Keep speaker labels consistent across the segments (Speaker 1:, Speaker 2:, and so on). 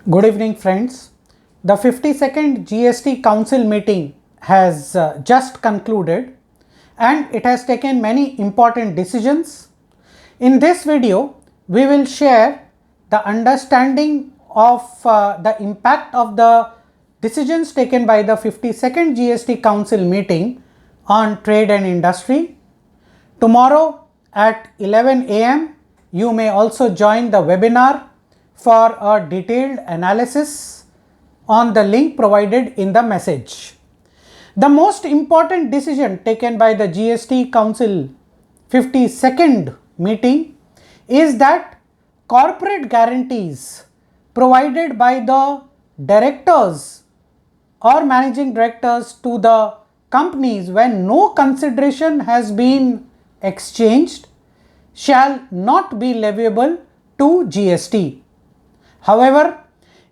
Speaker 1: Good evening, friends. The 52nd GST Council meeting has just concluded and it has taken many important decisions. In this video, we will share the understanding of the impact of the decisions taken by the 52nd GST Council meeting on trade and industry. Tomorrow at 11 a.m., you may also join the webinar for a detailed analysis on the link provided in the message. The most important decision taken by the GST Council 52nd meeting is that corporate guarantees provided by the directors or managing directors to the companies when no consideration has been exchanged shall not be leviable to GST. However,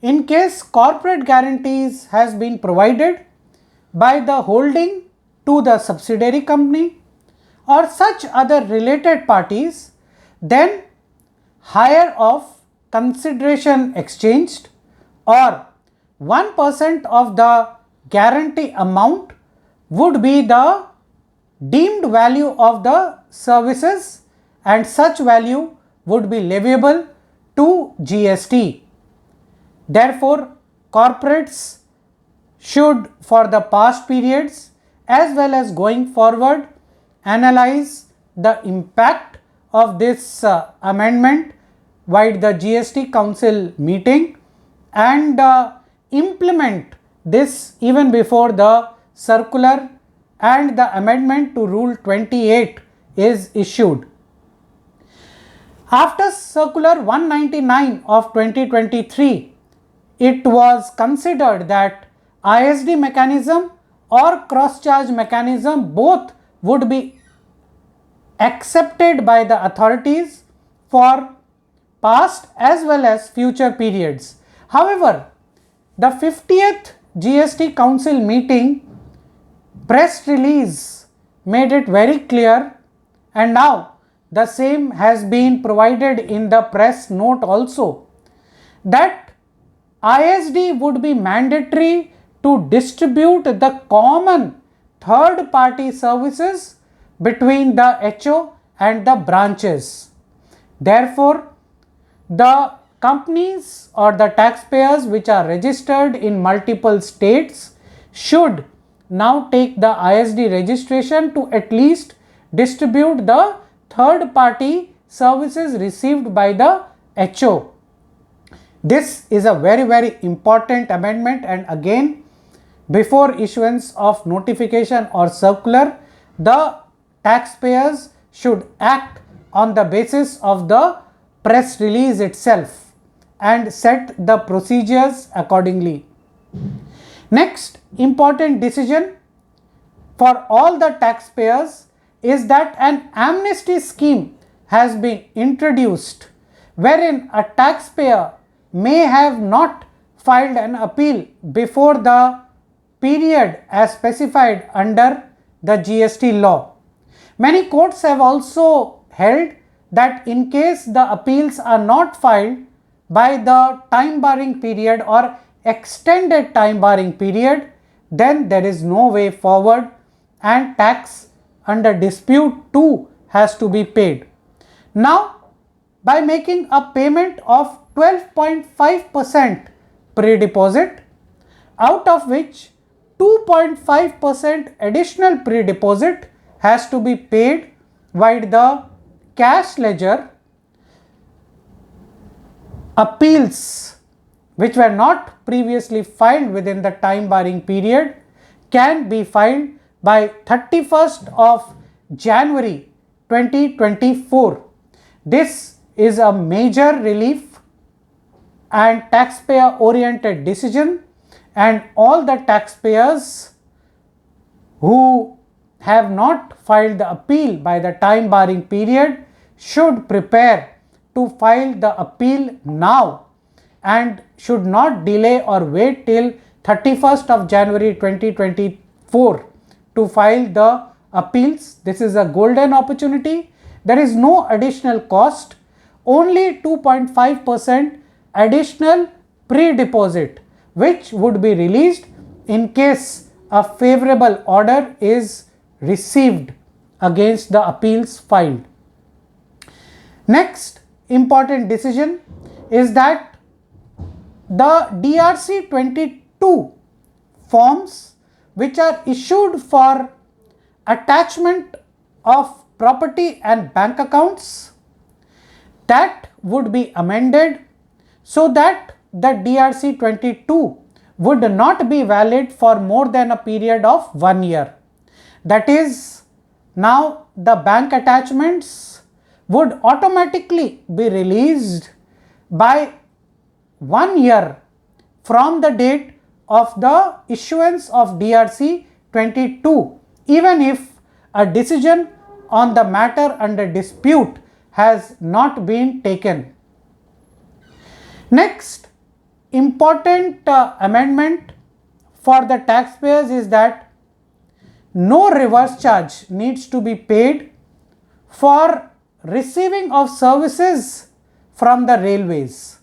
Speaker 1: in case corporate guarantees has been provided by the holding to the subsidiary company or such other related parties, then higher of consideration exchanged or 1% of the guarantee amount would be the deemed value of the services and such value would be leviable to GST. Therefore, corporates should, for the past periods as well as going forward, analyze the impact of this amendment by the GST Council meeting and implement this even before the circular and the amendment to Rule 28 is issued. After Circular 199 of 2023, it was considered that ISD mechanism or cross-charge mechanism both would be accepted by the authorities for past as well as future periods. However, the 50th GST Council meeting press release made it very clear, and now the same has been provided in the press note also, that ISD would be mandatory to distribute the common third party services between the HO and the branches. Therefore, the companies or the taxpayers which are registered in multiple states should now take the ISD registration to at least distribute the third party services received by the HO. This is a very important amendment, and again, before issuance of notification or circular, the taxpayers should act on the basis of the press release itself and set the procedures accordingly. Next important decision for all the taxpayers is that an amnesty scheme has been introduced wherein a taxpayer may have not filed an appeal before the period as specified under the GST law. Many courts have also held that in case the appeals are not filed by the time barring period or extended time barring period, then there is no way forward and tax under dispute too has to be paid. Now, by making a payment of 12.5% pre-deposit, out of which 2.5% additional pre-deposit has to be paid while the cash ledger appeals which were not previously filed within the time barring period can be filed by 31st of January 2024. This is a major relief and taxpayer oriented decision, and all the taxpayers who have not filed the appeal by the time barring period should prepare to file the appeal now and should not delay or wait till 31st of January 2024 to file the appeals. This is a golden opportunity. There is no additional cost, only 2.5% additional pre-deposit which would be released in case a favorable order is received against the appeals filed. Next important decision is that the DRC 22 forms which are issued for attachment of property and bank accounts, that would be amended so that the DRC 22 would not be valid for more than a period of 1 year. That is, now the bank attachments would automatically be released by 1 year from the date of the issuance of DRC 22, even if a decision on the matter under dispute has not been taken. Next important amendment for the taxpayers is that no reverse charge needs to be paid for receiving of services from the railways.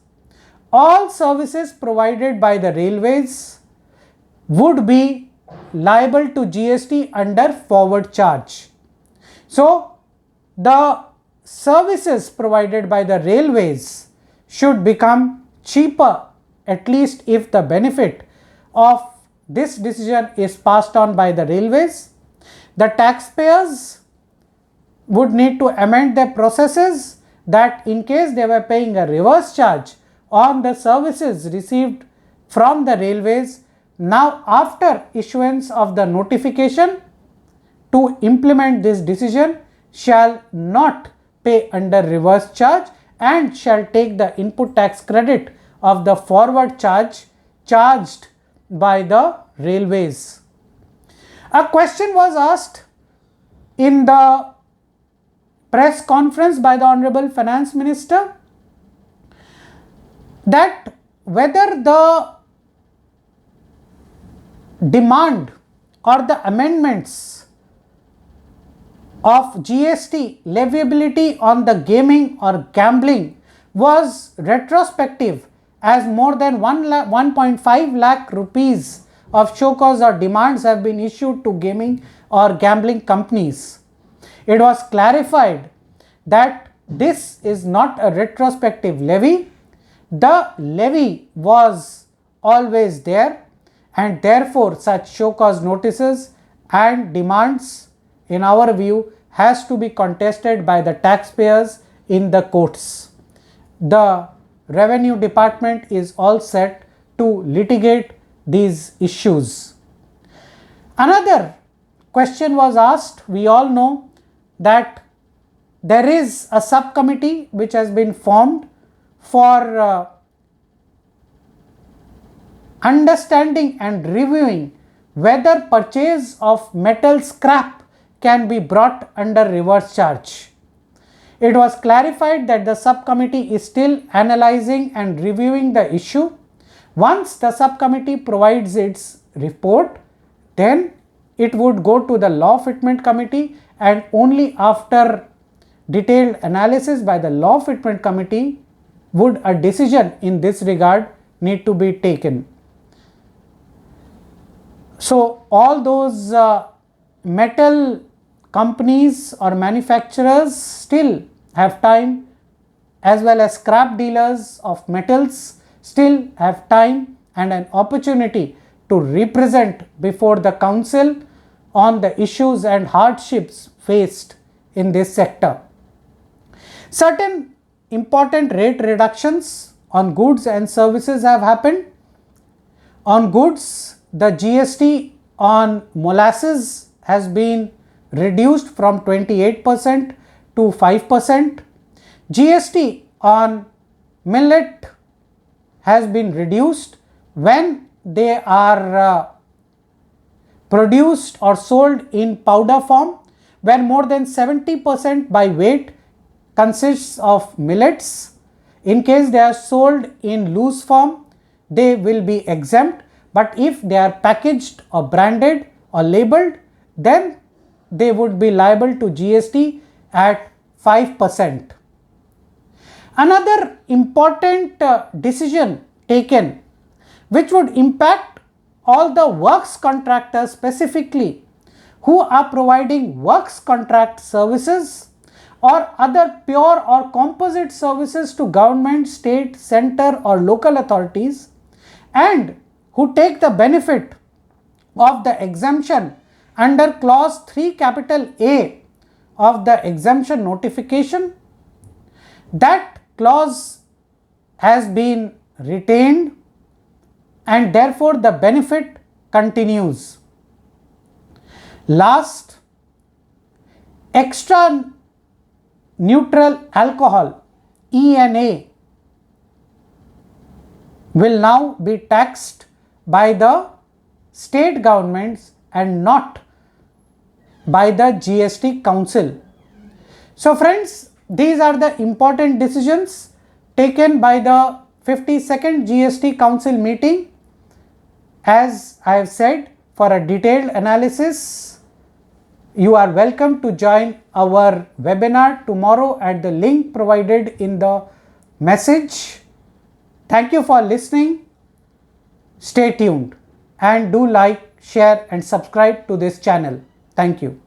Speaker 1: All services provided by the railways would be liable to GST under forward charge. So, the services provided by the railways should become cheaper, at least if the benefit of this decision is passed on by the railways. The taxpayers would need to amend their processes that in case they were paying a reverse charge on the services received from the railways, now after issuance of the notification to implement this decision shall not pay under reverse charge and shall take the input tax credit of the forward charge charged by the railways. A question was asked in the press conference by the Honorable Finance Minister that whether the demand or the amendments of GST leviability on the gaming or gambling was retrospective, as more than 1.5 lakh rupees of show cause or demands have been issued to gaming or gambling companies. It was clarified that this is not a retrospective levy. The levy was always there, and therefore such show cause notices and demands, in our view, has to be contested by the taxpayers in the courts. The Revenue Department is all set to litigate these issues. Another question was asked. We all know that there is a subcommittee which has been formed for understanding and reviewing whether purchase of metal scrap can be brought under reverse charge. It was clarified that the subcommittee is still analyzing and reviewing the issue. Once the subcommittee provides its report, then it would go to the Law Fitment Committee, and only after detailed analysis by the Law Fitment Committee would a decision in this regard need to be taken. So, all those metal companies or manufacturers still have time, as well as scrap dealers of metals still have time and an opportunity to represent before the council on the issues and hardships faced in this sector. Certain important rate reductions on goods and services have happened. On goods, the GST on molasses has been reduced from 28% to 5%. GST on millet has been reduced when they are produced or sold in powder form, where more than 70% by weight consists of millets. In case they are sold in loose form, they will be exempt, but if they are packaged or branded or labeled, then they would be liable to GST at 5%. Another important decision taken which would impact all the works contractors specifically who are providing works contract services or other pure or composite services to government, state, center or local authorities, and who take the benefit of the exemption under clause 3 capital A of the exemption notification. That clause has been retained and therefore the benefit continues. Last, extra neutral alcohol ENA will now be taxed by the state governments and not by the GST Council. So friends, these are the important decisions taken by the 52nd GST Council meeting. As I have said, for a detailed analysis, you are welcome to join our webinar tomorrow at the link provided in the message. Thank you for listening. Stay tuned and do like, share and subscribe to this channel. Thank you.